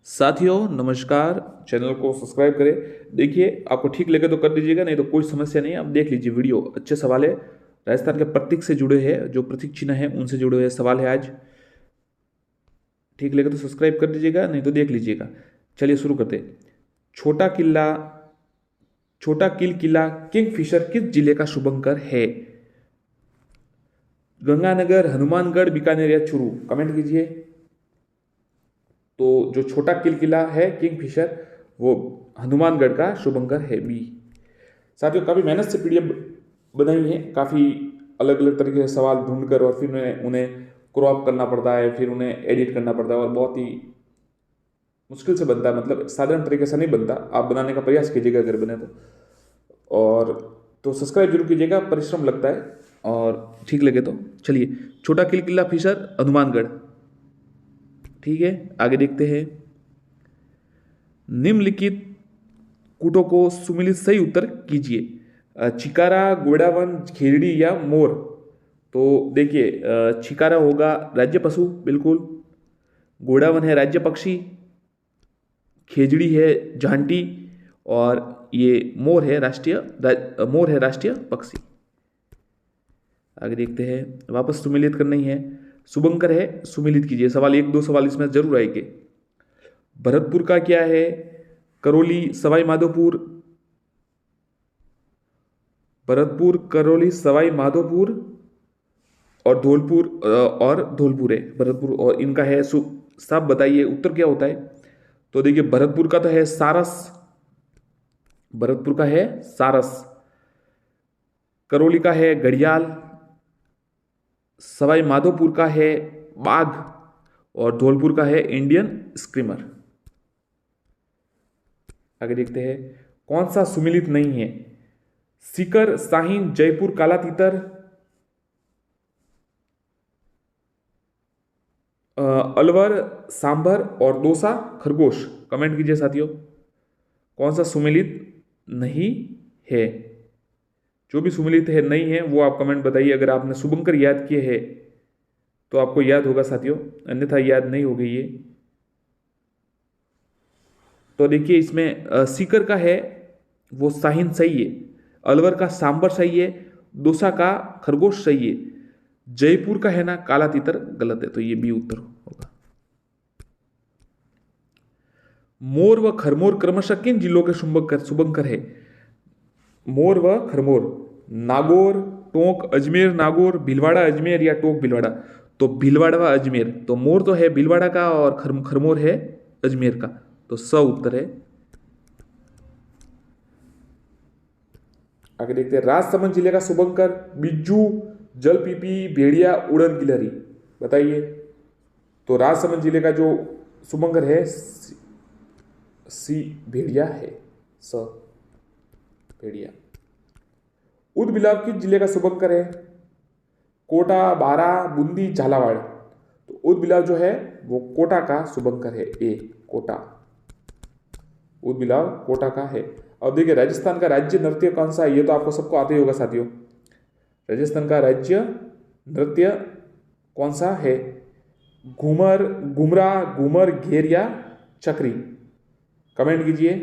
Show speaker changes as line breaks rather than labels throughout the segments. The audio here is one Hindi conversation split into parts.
साथियों नमस्कार। चैनल को सब्सक्राइब करें। देखिए आपको ठीक लगे तो कर दीजिएगा, नहीं तो कोई समस्या नहीं है। आप देख लीजिए वीडियो, अच्छे सवाल है। राजस्थान के प्रतीक से जुड़े हैं, जो प्रतीक चिन्ह है उनसे जुड़े हुए सवाल है आज। ठीक लगे तो सब्सक्राइब कर दीजिएगा, नहीं तो देख लीजिएगा। चलिए शुरू करते हैं। छोटा किला छोटा किला किंगफिशर किस जिले का शुभंकर है? गंगानगर, हनुमानगढ़, बीकानेर या चूरू? कमेंट कीजिए। तो जो छोटा किला है किंगफिशर, वो हनुमानगढ़ का शुभंकर है, बी। साथियों काफ़ी मेहनत से पीडीएफ बनाई है, काफ़ी अलग अलग तरीके से सवाल ढूंढकर, और फिर उन्हें क्रॉप करना पड़ता है, फिर उन्हें एडिट करना पड़ता है, और बहुत ही मुश्किल से बनता है। मतलब साधारण तरीके से नहीं बनता। आप बनाने का प्रयास कीजिएगा अगर बने तो। और तो सब्सक्राइब जरूर कीजिएगा, परिश्रम लगता है, और ठीक लगे तो। चलिए, छोटा किला फिशर हनुमानगढ़। ठीक है, आगे देखते हैं। निम्नलिखित कूटों को सुमिलित सही उत्तर कीजिए। चिकारा, गोडावन, खेजड़ी या मोर? तो देखिए, चिकारा होगा राज्य पशु, बिल्कुल। गोडावन है राज्य पक्षी, खेजड़ी है झांटी, और ये मोर है राष्ट्रीय पक्षी। आगे देखते हैं। वापस सुमिलित करना ही है। शुभंकर है, सुमिलित कीजिए। सवाल एक दो सवाल इसमें जरूर आएंगे। भरतपुर का क्या है? करौली, सवाई माधोपुर। भरतपुर, करौली, सवाई माधोपुर और धौलपुर है भरतपुर, और इनका है साफ बताइए उत्तर क्या होता है? तो देखिए, भरतपुर का तो है सारस। भरतपुर का है सारस। करौली का है घड़ियाल। सवाई माधोपुर का है बाघ। और धौलपुर का है इंडियन स्क्रीमर। आगे देखते हैं। कौन सा सुमिलित नहीं है? सीकर, साहिन, जयपुर, काला तीतर, अलवर, सांभर और दौसा, खरगोश? कमेंट कीजिए साथियों। कौन सा सुमिलित नहीं है? जो भी सुमिलित है नहीं है वो आप कमेंट बताइए। अगर आपने शुभंकर याद किए हैं तो आपको याद होगा साथियों, अन्यथा याद नहीं होगी ये। तो देखिए, इसमें सीकर का है वो साहिन सही है, अलवर का सांबर सही है, दौसा का खरगोश सही है, जयपुर का है ना काला तीतर गलत है, तो ये बी उत्तर होगा। मोर व खरमोर क्रमशः किन जिलों के शुभंकर है? मोर व खरमोर, नागौर, टोंक, अजमेर, नागौर, भीलवाड़ा अजमेर या टोंक भीलवाड़ा? तो भीलवाड़ा व अजमेर। तो मोर तो है भीलवाड़ा का, और खरमोर है अजमेर का, तो स उत्तर है। आगे देखते हैं। राजसमंद जिले का शुभंकर बिज्जू, जलपीपी, भेड़िया, उड़न गिलहरी? बताइए। तो राजसमंद जिले का जो शुभंकर है सी भेड़िया है, स भेड़िया। उदबिलाव किस जिले का शुभंकर है? कोटा, बारा, बूंदी, झालावाड़? तो उदबिलाव जो है वो कोटा का शुभंकर है, ए कोटा। उदबिलाव कोटा का है। अब देखिए, राजस्थान का राज्य नृत्य कौन सा है? ये तो आपको सबको आते ही होगा साथियों। राजस्थान का राज्य नृत्य कौन सा है? घूमर, घुमरा, घूमर, घेर या चक्री? कमेंट कीजिए।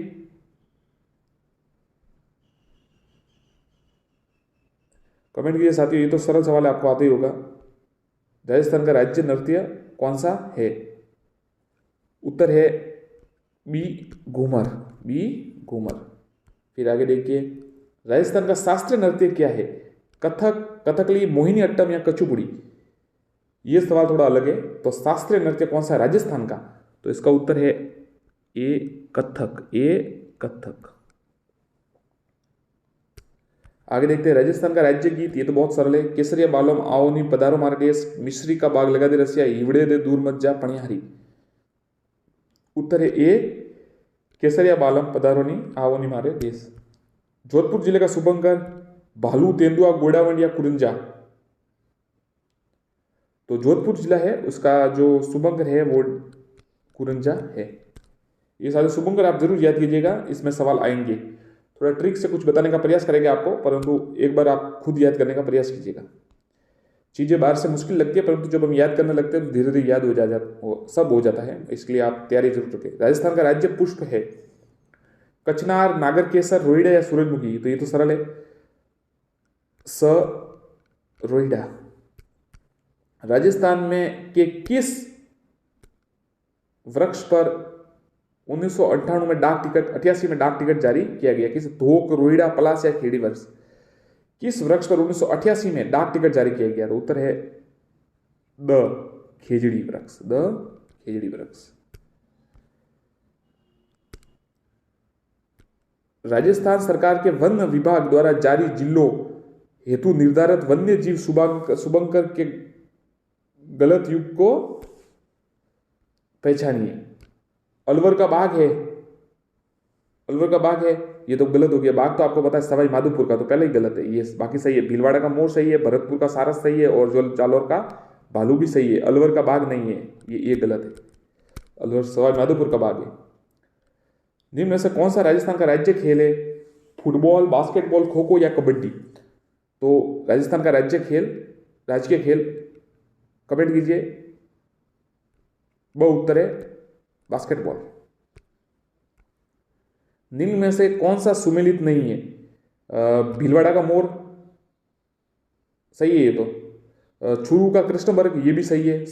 कमेंट कीजिए साथियों, ये तो सरल सवाल है, आपको आते ही होगा। राजस्थान का राज्य नृत्य कौन सा है? उत्तर है बी घूमर, बी घूमर। फिर आगे देखिए। राजस्थान का शास्त्रीय नृत्य क्या है? कथक, कथकली, मोहिनी अट्टम या कचुपुड़ी? ये सवाल थोड़ा अलग है। तो शास्त्रीय नृत्य कौन सा है राजस्थान का? तो इसका उत्तर है ए कथक, ए कथक। आगे देखते हैं। राजस्थान का राज्य गीत, ये तो बहुत सरल है। केसरिया बालोम आओनी पधारो मारे देश, मिश्री का बाग लगा दे रसिया, हिवड़े दे दूर मत जा पणिहारी? उत्तर है ए केसरिया बालम पधारोनी आवनी मारे देश। जोधपुर जिले का शुभंकर भालू, तेंदुआ, गोडावंड या कुरंजा? तो जोधपुर जिला है, उसका जो शुभंकर है वो कुरंजा है। ये सारे शुभंकर आप जरूर याद कीजिएगा, इसमें सवाल आएंगे। थोड़ा ट्रिक से कुछ बताने का प्रयास करेंगे आपको, परंतु एक बार आप खुद याद करने का प्रयास कीजिएगा। चीज़ें बाहर से मुश्किल लगती है, परंतु जब हम याद करने लगते हैं तो धीरे धीरे याद हो सब हो जाता है। इसलिए आप तैयारी जरूर रखें। राजस्थान का राज्य पुष्प है कचनार, नागर केसर, रोहिड़ा या सूरजमुखी। तो ये तो सरल है, स रोहिड़ा। राजस्थान में के किस वृक्ष पर 1998 में डाक टिकट 88 में डाक टिकट जारी किया गया? किस धोक, रोहिड़ा, पलास या खेड़ी वृक्ष? किस वृक्ष पर 1988 में डाक टिकट जारी किया गया? तो उत्तर है द खेजड़ी वृक्ष, द खेजड़ी वृक्ष। राजस्थान सरकार के वन विभाग द्वारा जारी जिलों हेतु निर्धारित वन्य जीव शुभंकर के गलत युग को पहचानिए। अलवर का बाघ है, अलवर का बाघ है, ये तो गलत हो गया। बाघ तो आपको पता है सवाई माधोपुर का, तो पहले ही गलत है ये, बाकी सही है। भीलवाड़ा का मोर सही है, भरतपुर का सारस सही है, और जो जालौर का भालू भी सही है। अलवर का बाघ नहीं है, ये गलत है। अलवर सवाई माधोपुर का बाघ है। निम्न में से कौन सा राजस्थान का राज्य खेल है? फुटबॉल, बास्केटबॉल, खो खो या कबड्डी? तो राजस्थान का राजकीय खेल कमेंट कीजिए। उत्तर है बास्केटबॉल। निम्न में से कौन सा सुमेलित नहीं है? भीलवाड़ा का मोर सही है, ये तो। चूरू का कृष्णवर्ग, ये भी सही है।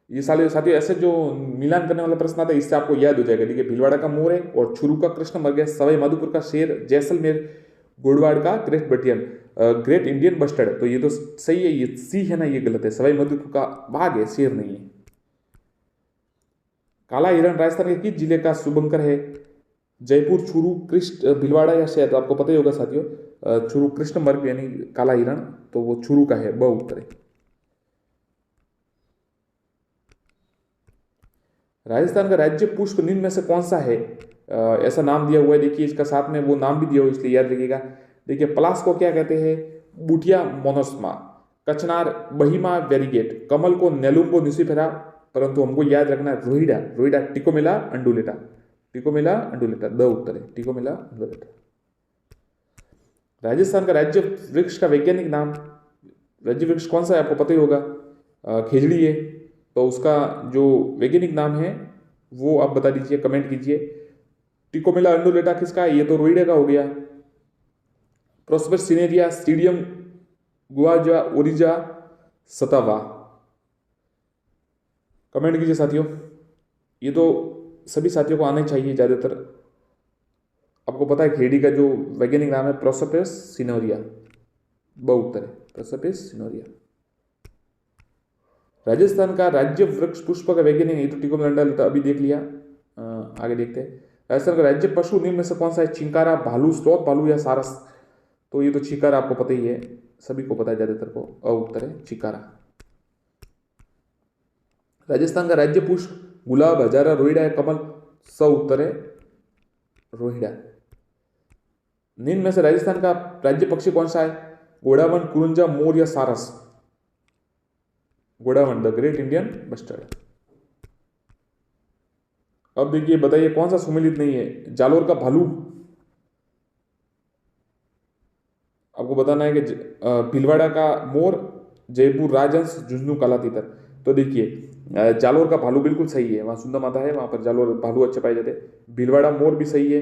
ये साले साथियों ऐसे जो मिलान करने वाला प्रश्न आता है, इससे आपको याद हो जाएगा। ठीक है, भीलवाड़ा का मोर है और चूरू का कृष्णवर्ग है, सवाई माधोपुर का शेर, जैसलमेर गोडवाड़ का ग्रेट इंडियन बस्टर्ड। तो ये तो सही है, ये सी है ना, ये गलत है। सवाई माधोपुर का बाघ है, शेर नहीं है। काला हिरण राजस्थान के किस जिले का शुभंकर है? जयपुर, चूरू, भीलवाड़ा या शहर? तो आपको पता ही होगा साथियों, चूरू कृष्णवर्ग यानी काला हिरण, तो वो चूरू का है, उत्तर है। राजस्थान का राज्य पुष्प निम्न में से कौन सा है? ऐसा नाम दिया हुआ है, देखिए इसका साथ में वो नाम भी दिया हुआ है, इसलिए याद रखिएगा। देखिए पलास को क्या कहते हैं? बुटिया मोनोस्मा। कचनार बहिमा वेरीगेट। कमल को नेलुम्बो न्यूसिफेरा, परंतु हमको याद रखना रोहिड़ा टिकोमेला अंडुलेटा, द उत्तर है टिकोमेला अंडुलेटा। राजस्थान का राज्य वृक्ष का वैज्ञानिक नाम, राज्य वृक्ष कौन सा है आपको पता ही होगा, खेजड़ी है। तो उसका जो वैज्ञानिक नाम है वो आप बता दीजिए, कमेंट कीजिए। टिकोमेला अंडुलेटा किसका है? ये तो रोहिड़ा का हो गया। प्रोस्पेरस सिनेरिया, स्टीडियम गुआजा ओरिजा सतावा, कमेंट कीजिए साथियों। ये तो सभी साथियों को आना चाहिए ज़्यादातर। आपको पता है खेड़ी का जो वैज्ञानिक नाम है प्रोसोपेस सिनोरिया, उत्तर है प्रोसोपेस सिनोरिया। राजस्थान का राज्य वृक्ष पुष्प का वैज्ञानिक, ये तो टिकोमेला अभी देख लिया। आगे देखते हैं। राजस्थान का राज्य पशु निम्न में से कौन सा है? चिंकारा, भालू, स्लोथ भालू या सारस? तो ये तो चिकारा आपको पता ही है, सभी को पता है ज्यादातर को, उत्तर है चिकारा। राजस्थान का राज्य पुष्प गुलाब, हजारा, रोहिड़ा या कमल? उत्तर है रोहिड़ा। निम्न में से राजस्थान का राज्य पक्षी कौन सा है? घोड़ावन, कुरुंजा, मोर या सारस? घोड़ावन, द ग्रेट इंडियन बस्टर्ड। अब देखिए बताइए कौन सा सुमेलित नहीं है? जालोर का भालू, आपको बताना है कि भीलवाड़ा का मोर, जयपुर राजहंस, झुंझुनू काला तीतर। तो देखिए जालोर का भालू बिल्कुल सही है, वहाँ सुंदर माता है, वहाँ पर जालोर भालू अच्छे पाए जाते हैं। भीलवाड़ा मोर भी सही है,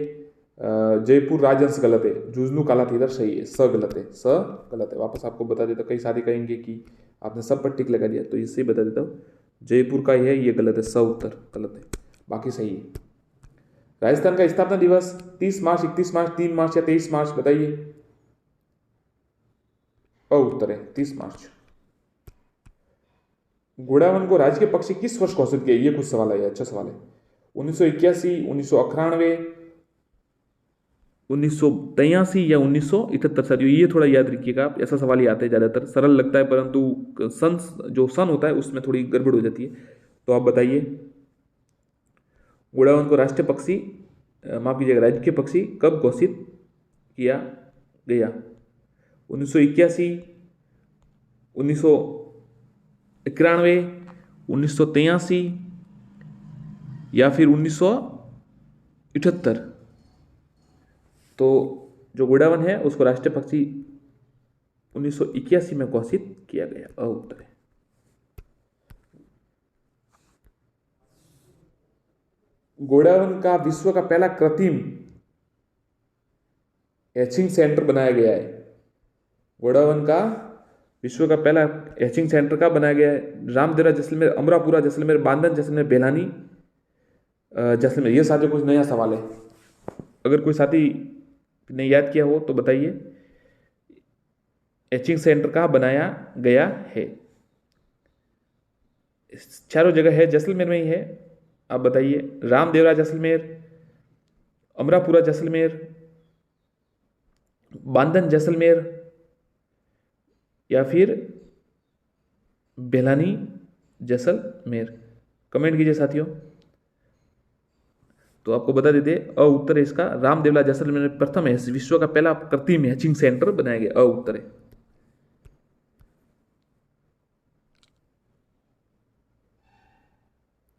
जयपुर राजहंस गलत है, झुंझुनू काला तीतर सही है, गलत है। वापस आपको बता देता हूँ, कई साथी कहेंगे कि आपने सब पर टिक लगा दिया, तो इससे बता देता हूँ, जयपुर का ही है, ये गलत है, उत्तर गलत है, बाकी सही है। राजस्थान का स्थापना दिवस 30 मार्च, 31 मार्च, 3 मार्च या 23 मार्च? बताइए। उत्तर है 30 मार्च। घोड़ावन को राजकीय पक्षी किस वर्ष घोषित किया? ये कुछ सवाल है, अच्छा सवाल है। 1981, 1991, 1983 या 1978? साथियों ये थोड़ा याद रखिएगा आप, ऐसा सवाल ही आता है ज्यादातर, सरल लगता है परंतु सन होता है उसमें थोड़ी गड़बड़ हो जाती है। तो आप बताइए घोड़ावन को राष्ट्रीय पक्षी, माफ कीजिएगा, राजकीय पक्षी कब घोषित किया गया? 1981, 1991, 1983 या फिर 1978? तो जो घोड़ावन है उसको राष्ट्रीय पक्षी 1981 में घोषित किया गया। अ उत्तर है। गोडावन का विश्व का पहला कृत्रिम एचिंग सेंटर बनाया गया है। गोडावन का विश्व का पहला एचिंग सेंटर का बनाया गया है। रामदेवरा जैसलमेर, अमरापुरा जैसलमेर, बांधन जैसलमेर, बेलानी जैसलमेर। ये साथियों कुछ नया सवाल है, अगर कोई साथी ने याद किया हो तो बताइए। एचिंग सेंटर कहाँ बनाया गया है? चारों जगह है, जैसलमेर में ही है। आप बताइए, रामदेवरा जैसलमेर, अमरापुरा जैसलमेर, बांधन जैसलमेर या फिर बेलानी जैसलमेर। कमेंट कीजिए साथियों। तो आपको बता देते, अ उत्तर है इसका। रामदेवरा जैसलमेर में प्रथम है, विश्व का पहला कृत्रिम हैचिंग सेंटर बनाया गया। अ उत्तर है।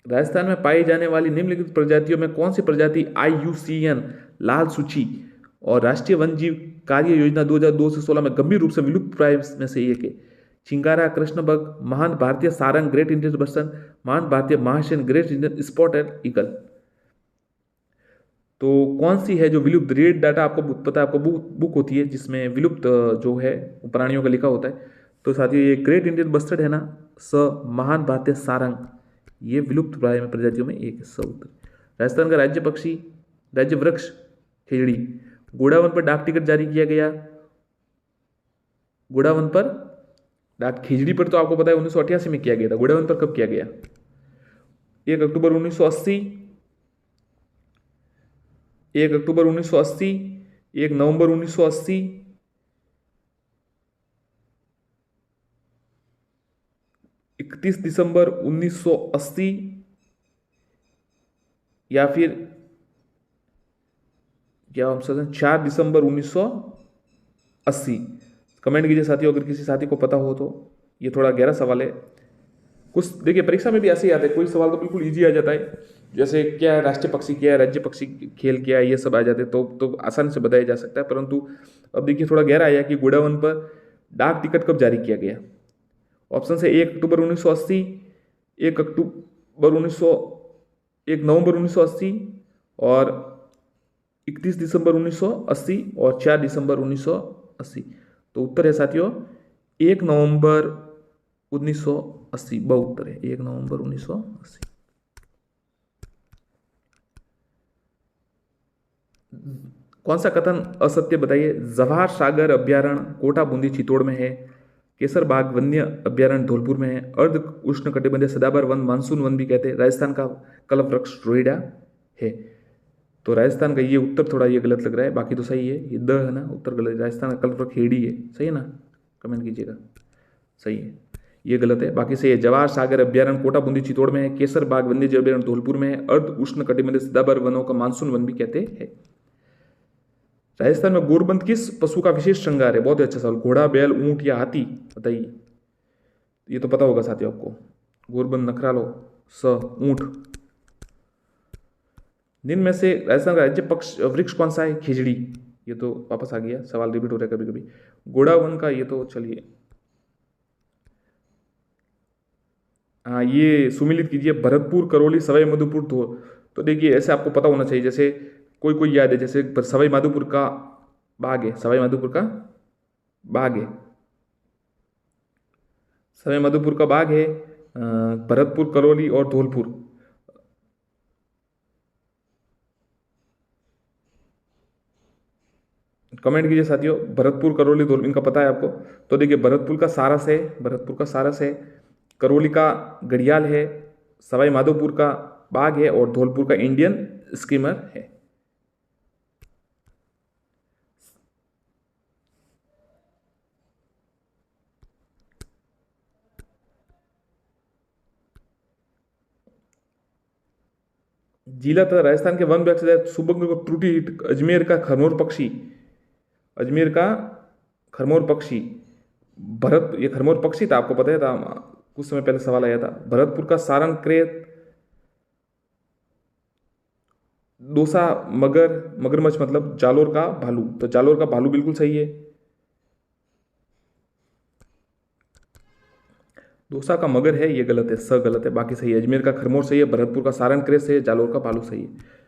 राजस्थान में पाई जाने वाली निम्नलिखित प्रजातियों में कौन सी प्रजाति IUCN लाल सूची और राष्ट्रीय वन्यजीव कार्य योजना 2002 से 16 में गंभीर रूप से विलुप्त प्राय में से एक है? चिंगारा, कृष्णबग, महान भारतीय सारंग, ग्रेट इंडियन बसंत, महान भारतीय महाशैन, ग्रेट इंडियन स्पॉटेड ईगल। तो कौन सी है जो विलुप्त? रेड डाटा आपको पता है, आपको बुक होती है जिसमें विलुप्त जो है प्राणियों का लिखा होता है। तो साथियों ये ग्रेट इंडियन बस्टर्ड है ना, महान भारतीय सारंग, ये विलुप्त प्राय में प्रजातियों में एक है। उत्तर। राजस्थान का राज्य पक्षी, राज्य वृक्ष खेजड़ी। गोडावन पर डाक टिकट जारी किया गया। गोडावन पर डाक, खेजड़ी पर तो आपको पता है 1988 में किया गया था। गोडावन पर कब किया गया? 1 अक्टूबर 1980, 1 अक्टूबर 1980, 1 नवंबर 1980, 31 दिसंबर 1980 या फिर क्या हम सोचते हैं 4 दिसंबर 1980। कमेंट कीजिए साथियों अगर किसी साथी को पता हो तो। ये थोड़ा गहरा सवाल है। कुछ देखिए परीक्षा में भी ऐसे ही आते हैं, कोई सवाल तो बिल्कुल इजी आ जाता है, जैसे क्या है राष्ट्रीय पक्षी, क्या है राज्य पक्षी, खेल क्या है, ये सब आ जाते हैं तो आसानी से बताया जा सकता है। परंतु अब देखिए थोड़ा गहरा आया कि गोडावन पर डाक टिकट कब जारी किया गया। ऑप्शन है 1 अक्टूबर 1980, 1 अक्टूबर 1900, 1 नवंबर 1980 और 31 दिसंबर 1980 और 4 दिसंबर 1980। तो उत्तर है साथियों 1 नवंबर 1980। ब उत्तर है 1 नवंबर 1980। कौन सा कथन असत्य बताइए? जवाहर सागर अभ्यारण्य कोटा बूंदी चित्तौड़ में है। केसर बाग वन्य अभ्यारण्य धौलपुर में है। अर्ध उष्ण कटिबंधीय सदाबहार वन मानसून वन भी कहते हैं। राजस्थान का कल्प वृक्ष रोइडा है। तो राजस्थान का ये उत्तर थोड़ा ये गलत लग रहा है, बाकी तो सही है। ये द है ना, उत्तर गलत है। राजस्थान का कल्प वृक्ष हेड़ी है, सही है ना? कमेंट कीजिएगा। सही है, ये गलत है, बाकी सही है। जवाहर सागर अभ्यारण्य कोटा बूंदी चित्तौड़ में है। केसर बाग वन्यजीव अभ्यारण्य धौलपुर में है। अर्ध उष्ण कटिबंधीय सदाबहार वनों का मानसून वन भी कहते हैं। राजस्थान में गोरबंद किस पशु का विशेष श्रृंगार है? बहुत ही अच्छा सवाल। घोड़ा, बैल, ऊंट या हाथी? बताइए, ये तो पता होगा साथियों आपको। गोरबंद, नखरालो, ऊंट। निम्न में से राजस्थान का राज्य पक्ष वृक्ष कौन सा है? खिजड़ी। ये तो वापस आ गया, सवाल रिपीट हो रहा है कभी कभी। गोडावन का ये तो चलिए, हाँ ये सुमिलित कीजिए। भरतपुर, करौली, सवाई माधोपुर, तो देखिए ऐसे आपको पता होना चाहिए। जैसे कोई कोई याद है, जैसे सवाई माधोपुर का बाग है, सवाई माधोपुर का बाग है, सवाई माधोपुर का बाग है। भरतपुर, करौली और धौलपुर। कमेंट कीजिए साथियों, भरतपुर, करौली, धौलपुर, इनका पता है आपको? तो देखिए भरतपुर का सारस है, भरतपुर का सारस है। करौली का घड़ियाल है। सवाई माधोपुर का बाग है और धौलपुर का इंडियन स्कीमर है। जिला तथा राजस्थान के वन विभाग से सुबंग को त्रुटि। अजमेर का खरमोर पक्षी, अजमेर का खरमोर पक्षी भरत, ये खरमोर पक्षी था, आपको पता था, कुछ समय पहले सवाल आया था। भरतपुर का सारंग क्रेत, दोसा मगर, मगरमच्छ मतलब जालोर का भालू, तो जालोर का भालू बिल्कुल सही है। दौसा का मगर है, ये गलत है, स गलत है, बाकी सही है। अजमेर का खरमोर सही है, भरतपुर का सारण क्रेस सही है, जालोर का पालू सही है।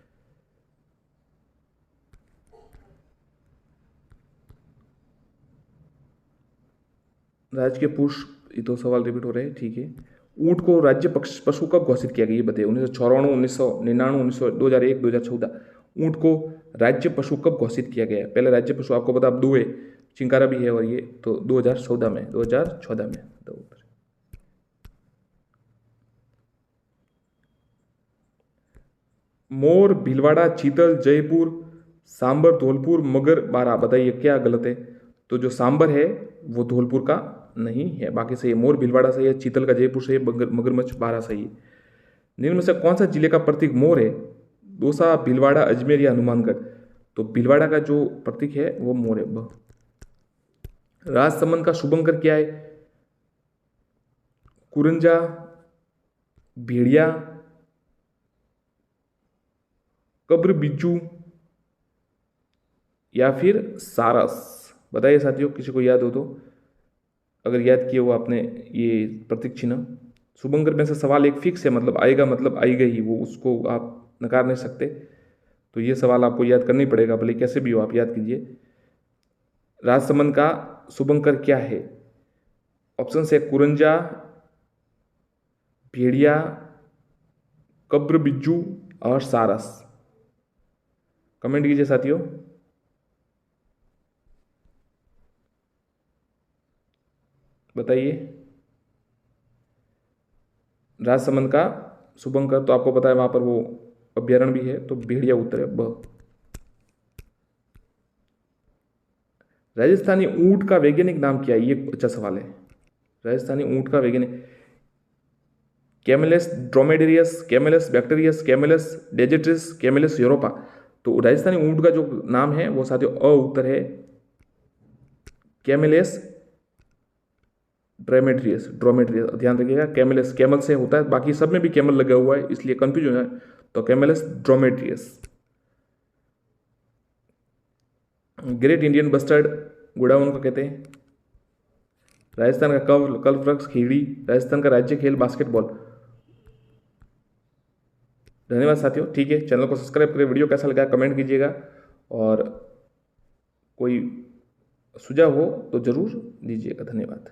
राजकीय पुष्प, ये 2 सवाल रिपीट हो रहे हैं, ठीक है। ऊंट को राज्य पशु कब घोषित किया गया, ये बताइए। 1994, 1999, 2001, 2014। ऊंट को राज्य पशु कब घोषित किया गया है? पहले राज्य पशु आपको पता, अब दो है, चिंकारा भी है, और ये तो 2014 में, 2014 में। दो। मोर, भीलवाड़ा, चीतल, जयपुर, सांबर, धौलपुर, मगर, बारा, बताइए क्या गलत है? तो जो सांबर है वो धौलपुर का नहीं है, बाकी सही है। मोर भीलवाड़ा सही है, चीतल का जयपुर सही है, मगरमच्छ बारा सही है। निम्न में से कौन सा जिले का प्रतीक मोर है? दौसा, भीलवाड़ा, अजमेर या हनुमानगढ़? तो भीलवाड़ा का जो प्रतीक है वो मोर है। राजसमंद का शुभंकर क्या है? कुरंजा, भेड़िया, कब्र बिज्जू या फिर सारस? बताइए साथियों, किसी को याद हो तो। अगर याद किए हो आपने ये प्रतीक चिन्ह। शुभंकर में से सवाल एक फिक्स है, मतलब आएगा, मतलब आएगा ही वो, उसको आप नकार नहीं सकते। तो ये सवाल आपको याद करना ही पड़ेगा, भले कैसे भी हो आप याद कीजिए। राजसमंद का शुभंकर क्या है? ऑप्शन है कुरंजा, भेड़िया, कब्र बिज्जू और सारस। कमेंट कीजिए साथियों। बताइए। राजसमंद का शुभंकर तो आपको पता है, वहां पर वो अभ्यारण्य भी है, तो भेड़िया उत्तर है, ब। राजस्थानी ऊंट का वैज्ञानिक नाम क्या है? ये अच्छा सवाल है। राजस्थानी ऊंट का वैज्ञानिक, Camelus dromedarius, Camelus bactrianus, Camelus डेजेट्रिस, कैमेलस यूरोपा। तो राजस्थानी ऊंट का जो नाम है वो साथियों अ उत्तर है, कैमेलस ड्रोमेड्रियस। ड्रोमेड्रियस ध्यान रखिएगा, कैमेलस कैमल से होता है, बाकी सब में भी कैमल लगा हुआ है, इसलिए कंफ्यूज हो जाए, तो कैमेलस ड्रोमेड्रियस। ग्रेट इंडियन बस्टर्ड गुड़ाउन को कहते हैं। राजस्थान का कल्पवृक्ष खीड़ी। राजस्थान का राज्य खेल बास्केटबॉल। धन्यवाद साथियों, ठीक है, चैनल को सब्सक्राइब करें। वीडियो कैसा लगा कमेंट कीजिएगा, और कोई सुझाव हो तो जरूर दीजिएगा। धन्यवाद।